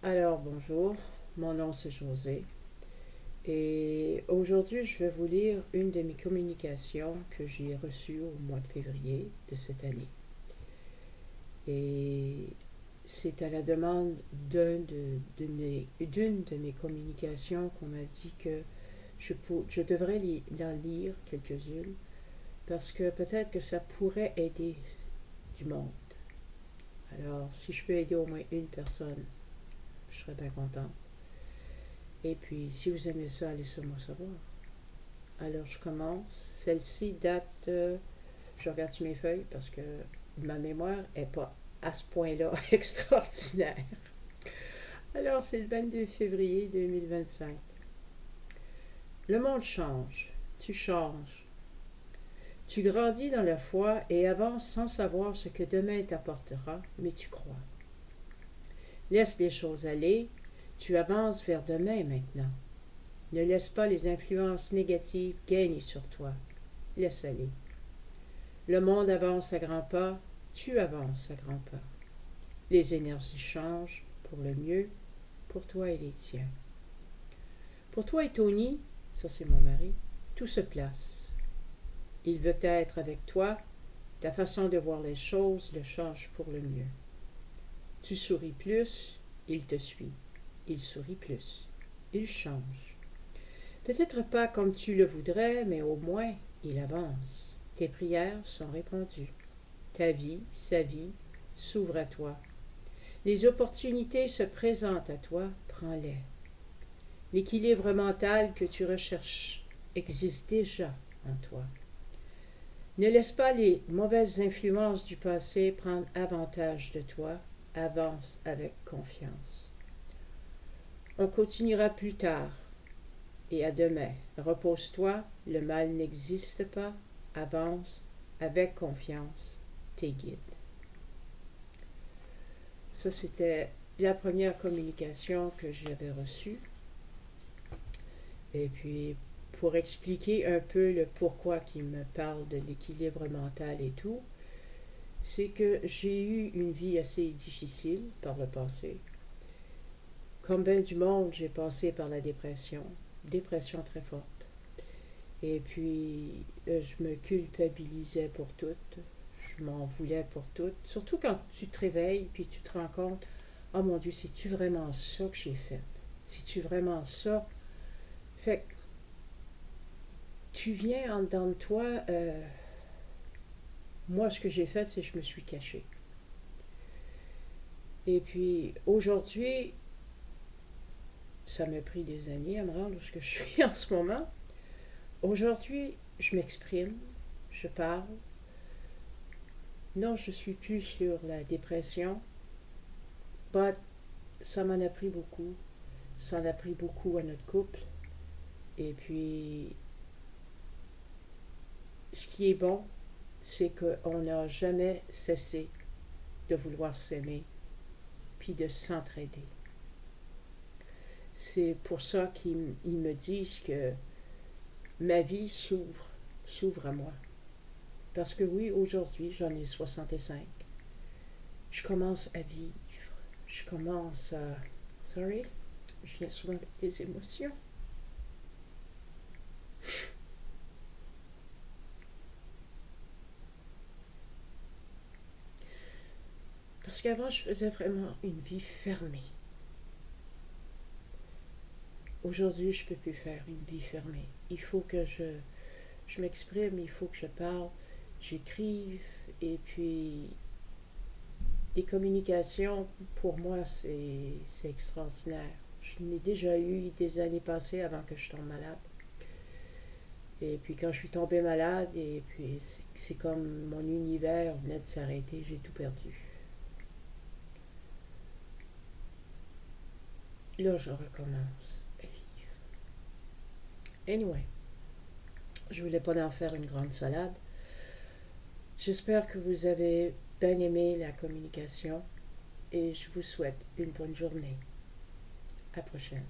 Alors bonjour, mon nom c'est José et aujourd'hui je vais vous lire une de mes communications que j'ai reçues au mois de février de cette année. Et c'est à la demande d'une de mes communications qu'on m'a dit que je devrais en lire quelques-unes parce que peut-être que ça pourrait aider du monde. Alors si je peux aider au moins une personne, je serais bien contente. Et puis, si vous aimez ça, laissez-moi savoir. Alors, je commence. Celle-ci date. Je regarde sur mes feuilles parce que ma mémoire n'est pas à ce point-là extraordinaire. Alors, c'est le 22 février 2025. Le monde change. Tu changes. Tu grandis dans la foi et avances sans savoir ce que demain t'apportera, mais tu crois. Laisse les choses aller. Tu avances vers demain maintenant. Ne laisse pas les influences négatives gagner sur toi. Laisse aller. Le monde avance à grands pas, tu avances à grands pas. Les énergies changent pour le mieux, pour toi et les tiens. Pour toi et Tony, ça c'est mon mari, tout se place. Il veut être avec toi, ta façon de voir les choses le change pour le mieux. Tu souris plus, il te suit. Il sourit plus, il change. Peut-être pas comme tu le voudrais, mais au moins il avance. Tes prières sont répondues. Ta vie, sa vie, s'ouvre à toi. Les opportunités se présentent à toi, prends-les. L'équilibre mental que tu recherches existe déjà en toi. Ne laisse pas les mauvaises influences du passé prendre avantage de toi, avance avec confiance. On continuera plus tard et à demain. Repose-toi, le mal n'existe pas, avance avec confiance, tes guides. Ça, c'était la première communication que j'avais reçue. Et puis, pour expliquer un peu le pourquoi qu'il me parle de l'équilibre mental et tout, c'est que j'ai eu une vie assez difficile par le passé. Comme bien du monde, j'ai passé par la dépression très forte. Et puis, je me culpabilisais pour tout. Je m'en voulais pour tout. Surtout quand tu te réveilles puis tu te rends compte, oh mon Dieu, c'est-tu vraiment ça que j'ai fait? C'est-tu vraiment ça? Fait que tu viens en dedans de toi. Moi, ce que j'ai fait, c'est que je me suis cachée. Et puis, aujourd'hui, ça m'a pris des années à me rendre où je suis en ce moment. Aujourd'hui, je m'exprime, je parle. Non, je suis plus sur la dépression, but ça m'en a pris beaucoup. Ça en a pris beaucoup à notre couple. Et puis, ce qui est bon, c'est qu'on n'a jamais cessé de vouloir s'aimer, puis de s'entraider. C'est pour ça qu'ils me disent que ma vie s'ouvre à moi. Parce que oui, aujourd'hui, j'en ai 65. Je commence à vivre. Je commence à... Sorry, je viens souvent avec des émotions. Parce qu'avant, je faisais vraiment une vie fermée. Aujourd'hui, je ne peux plus faire une vie fermée. Il faut que je m'exprime, il faut que je parle, j'écrive, et puis les communications, pour moi, c'est extraordinaire. Je n'ai déjà eu des années passées avant que je tombe malade. Et puis quand je suis tombée malade, et puis c'est comme mon univers venait de s'arrêter, j'ai tout perdu. Là, je recommence à vivre. Anyway, je voulais pas en faire une grande salade. J'espère que vous avez bien aimé la communication et je vous souhaite une bonne journée. À la prochaine.